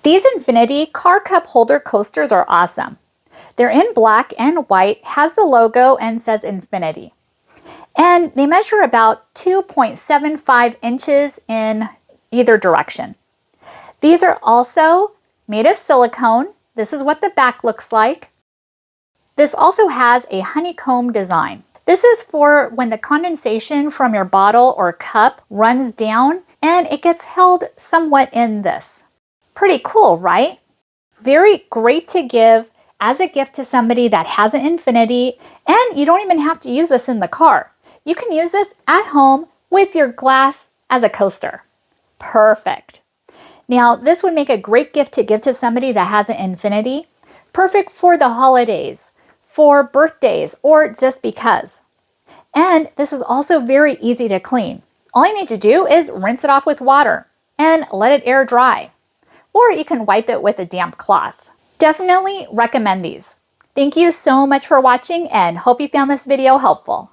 These Infiniti car cup holder coasters are awesome. They're in black and white, has the logo, and says Infiniti. And they measure about 2.75 inches in either direction. These are also made of silicone. This is what the back looks like. This also has a honeycomb design. This is for when the condensation from your bottle or cup runs down and it gets held somewhat in this. Pretty cool, right? Very great to give as a gift to somebody that has an Infiniti, and you don't even have to use this in the car. You can use this at home with your glass as a coaster. Perfect. Now, this would make a great gift to give to somebody that has an Infiniti. Perfect for the holidays, for birthdays, or just because. And this is also very easy to clean. All you need to do is rinse it off with water and let it air dry. Or you can wipe it with a damp cloth. Definitely recommend these. Thank you so much for watching and hope you found this video helpful.